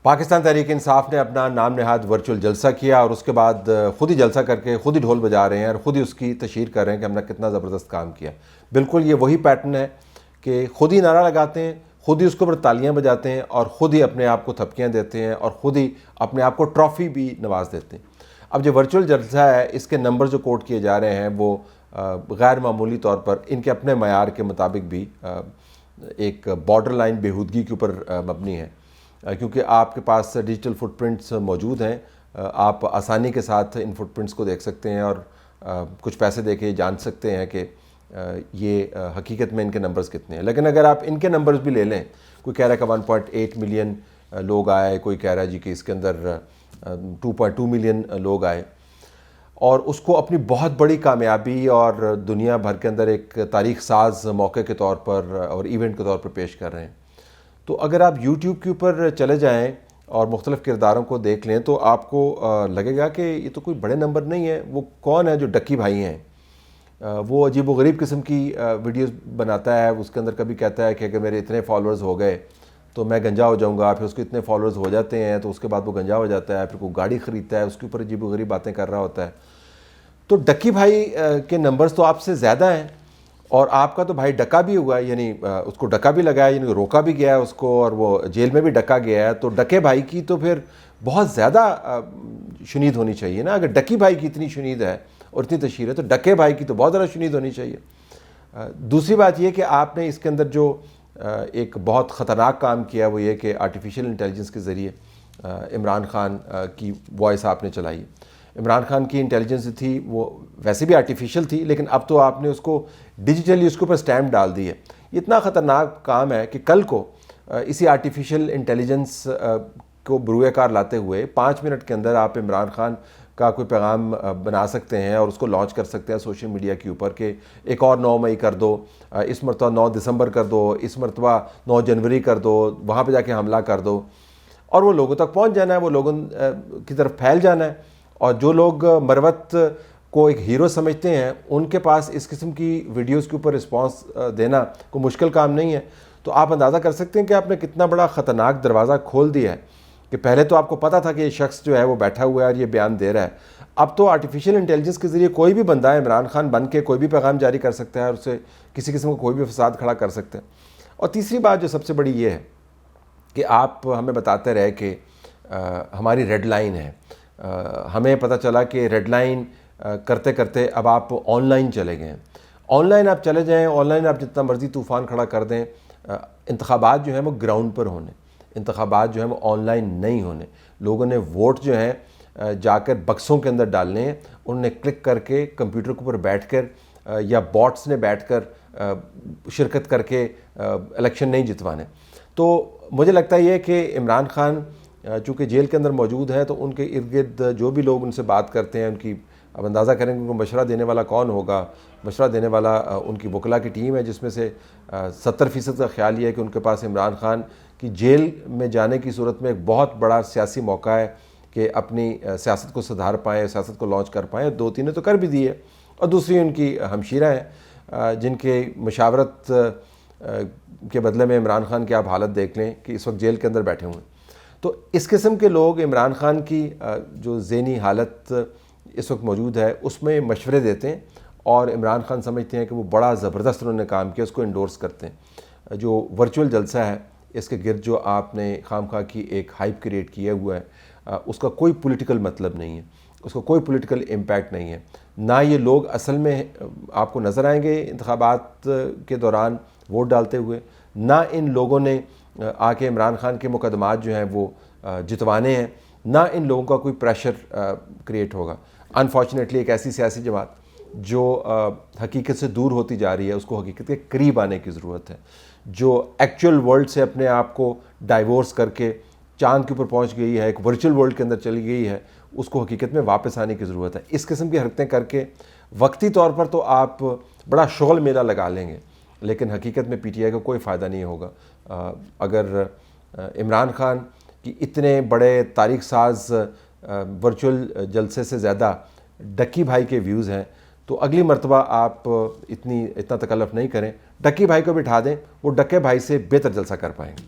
پاکستان تحریک انصاف نے اپنا نام نہاد ورچوئل جلسہ کیا اور اس کے بعد خود ہی جلسہ کر کے خود ہی ڈھول بجا رہے ہیں اور خود ہی اس کی تشہیر کر رہے ہیں کہ ہم نے کتنا زبردست کام کیا. بالکل یہ وہی پیٹرن ہے کہ خود ہی نعرہ لگاتے ہیں, خود ہی اس کے اوپر تالیاں بجاتے ہیں اور خود ہی اپنے آپ کو تھپکیاں دیتے ہیں اور خود ہی اپنے آپ کو ٹرافی بھی نواز دیتے ہیں. اب جو ورچوئل جلسہ ہے اس کے نمبر جو کوٹ کیے جا رہے ہیں وہ غیر معمولی طور پر ان کے اپنے معیار کے مطابق بھی ایک بارڈر لائن بیہودگی کے اوپر مبنی ہے, کیونکہ آپ کے پاس ڈیجیٹل فٹ پرنٹس موجود ہیں. آپ آسانی کے ساتھ ان فٹ پرنٹس کو دیکھ سکتے ہیں اور کچھ پیسے دے کے جان سکتے ہیں کہ یہ حقیقت میں ان کے نمبرز کتنے ہیں. لیکن اگر آپ ان کے نمبرز بھی لے لیں, کوئی کہہ رہا ہے کہ 1.8 ملین لوگ آئے, کوئی کہہ رہا ہے جی کہ اس کے اندر 2.2 ملین لوگ آئے, اور اس کو اپنی بہت بڑی کامیابی اور دنیا بھر کے اندر ایک تاریخ ساز موقع کے طور پر اور ایونٹ کے طور پر پیش کر رہے ہیں. تو اگر آپ یوٹیوب کے اوپر چلے جائیں اور مختلف کرداروں کو دیکھ لیں تو آپ کو لگے گا کہ یہ تو کوئی بڑے نمبر نہیں ہے. وہ کون ہے جو ڈکی بھائی ہیں؟ وہ عجیب و غریب قسم کی ویڈیوز بناتا ہے. اس کے اندر کبھی کہتا ہے کہ اگر میرے اتنے فالوورز ہو گئے تو میں گنجا ہو جاؤں گا, پھر اس کے اتنے فالوورز ہو جاتے ہیں تو اس کے بعد وہ گنجا ہو جاتا ہے, پھر کوئی گاڑی خریدتا ہے, اس کے اوپر عجیب و غریب باتیں کر رہا ہوتا ہے. تو ڈکی بھائی کے نمبرز تو آپ سے زیادہ ہیں, اور آپ کا تو بھائی ڈکا بھی ہوا ہے, یعنی اس کو ڈکا بھی لگا ہے, یعنی روکا بھی گیا ہے اس کو, اور وہ جیل میں بھی ڈکا گیا ہے. تو ڈکے بھائی کی تو پھر بہت زیادہ شنید ہونی چاہیے نا. اگر ڈکی بھائی کی اتنی شنید ہے اور اتنی تشہیر ہے تو ڈکے بھائی کی تو بہت زیادہ شنید ہونی چاہیے. دوسری بات یہ کہ آپ نے اس کے اندر جو ایک بہت خطرناک کام کیا وہ یہ کہ آرٹیفیشل انٹیلیجنس کے ذریعے عمران خان کی وائس آپ نے چلائی. عمران خان کی انٹیلیجنس تھی وہ ویسے بھی آرٹیفیشل تھی, لیکن اب تو آپ نے اس کو ڈیجیٹلی اس کے اوپر اسٹیمپ ڈال دی ہے. یہ اتنا خطرناک کام ہے کہ کل کو اسی آرٹیفیشل انٹیلیجنس کو بروئے کار لاتے ہوئے 5 منٹ کے اندر آپ عمران خان کا کوئی پیغام بنا سکتے ہیں اور اس کو لانچ کر سکتے ہیں سوشل میڈیا کے اوپر کہ ایک اور 9 مئی کر دو, اس مرتبہ 9 دسمبر کر دو, اس مرتبہ 9 جنوری کر دو, وہاں پہ جا کے حملہ کر دو, اور وہ لوگوں تک پہنچ جانا ہے, وہ لوگوں کی طرف پھیل جانا ہے. اور جو لوگ مروت کو ایک ہیرو سمجھتے ہیں ان کے پاس اس قسم کی ویڈیوز کے اوپر رسپانس دینا کوئی مشکل کام نہیں ہے. تو آپ اندازہ کر سکتے ہیں کہ آپ نے کتنا بڑا خطرناک دروازہ کھول دیا ہے کہ پہلے تو آپ کو پتہ تھا کہ یہ شخص جو ہے وہ بیٹھا ہوا ہے اور یہ بیان دے رہا ہے. اب تو آرٹیفیشل انٹیلیجنس کے ذریعے کوئی بھی بندہ ہے عمران خان بن کے کوئی بھی پیغام جاری کر سکتا ہے اور اسے کسی قسم کا کوئی بھی فساد کھڑا کر سکتا ہے. اور تیسری بات جو سب سے بڑی یہ ہے کہ آپ ہمیں بتاتے رہے کہ ہماری ریڈ لائن ہے. ہمیں پتہ چلا کہ ریڈ لائن کرتے کرتے اب آپ آن لائن چلے گئے ہیں. آن لائن آپ چلے جائیں, آن لائن آپ جتنا مرضی طوفان کھڑا کر دیں, انتخابات جو ہیں وہ گراؤنڈ پر ہونے, انتخابات جو ہیں وہ آن لائن نہیں ہونے. لوگوں نے ووٹ جو ہیں جا کر بکسوں کے اندر ڈالنے ہیں, انہوں نے کلک کر کے کمپیوٹر کے اوپر بیٹھ کر یا باٹس نے بیٹھ کر شرکت کر کے الیکشن نہیں جتوانے. تو مجھے لگتا ہے یہ کہ عمران خان چونکہ جیل کے اندر موجود ہیں تو ان کے ارد گرد جو بھی لوگ ان سے بات کرتے ہیں ان کی اب اندازہ کریں کہ ان کو مشورہ دینے والا کون ہوگا. مشورہ دینے والا ان کی وکلاء کی ٹیم ہے جس میں سے 70% کا خیال یہ ہے کہ ان کے پاس عمران خان کی جیل میں جانے کی صورت میں ایک بہت بڑا سیاسی موقع ہے کہ اپنی سیاست کو سدھار پائیں, سیاست کو لانچ کر پائیں. 2-3 نے تو کر بھی دی ہے, اور دوسری ان کی ہمشیرہ ہیں جن کے مشاورت کے بدلے میں عمران خان کی آپ حالت دیکھ لیں کہ اس وقت جیل کے اندر بیٹھے ہوئے ہیں. تو اس قسم کے لوگ عمران خان کی جو ذہنی حالت اس وقت موجود ہے اس میں مشورے دیتے ہیں, اور عمران خان سمجھتے ہیں کہ وہ بڑا زبردست انہوں نے کام کیا, اس کو انڈورس کرتے ہیں. جو ورچوئل جلسہ ہے اس کے گرد جو آپ نے خام خواہ کی ایک ہائپ کریٹ کیا ہوا ہے, اس کا کوئی پولیٹیکل مطلب نہیں ہے, اس کا کوئی پولیٹیکل امپیکٹ نہیں ہے. نہ یہ لوگ اصل میں آپ کو نظر آئیں گے انتخابات کے دوران ووٹ ڈالتے ہوئے, نہ ان لوگوں نے آ کے عمران خان کے مقدمات جو ہیں وہ جتوانے ہیں, نہ ان لوگوں کا کوئی پریشر کریٹ ہوگا. انفارچونیٹلی ایک ایسی سیاسی جماعت جو حقیقت سے دور ہوتی جا رہی ہے, اس کو حقیقت کے قریب آنے کی ضرورت ہے. جو ایکچوئل ورلڈ سے اپنے آپ کو ڈائیورس کر کے چاند کے اوپر پہنچ گئی ہے, ایک ورچوئل ورلڈ کے اندر چلی گئی ہے, اس کو حقیقت میں واپس آنے کی ضرورت ہے. اس قسم کی حرکتیں کر کے وقتی طور پر تو آپ بڑا شغل میلہ لگا لیں گے, لیکن حقیقت میں پی ٹی آئی کا کوئی فائدہ نہیں ہوگا. اگر عمران خان کی اتنے بڑے تاریخ ساز ورچوئل جلسے سے زیادہ ڈکی بھائی کے ویوز ہیں تو اگلی مرتبہ آپ اتنا تکلف نہیں کریں, ڈکی بھائی کو بٹھا دیں, وہ ڈکے بھائی سے بہتر جلسہ کر پائیں گے.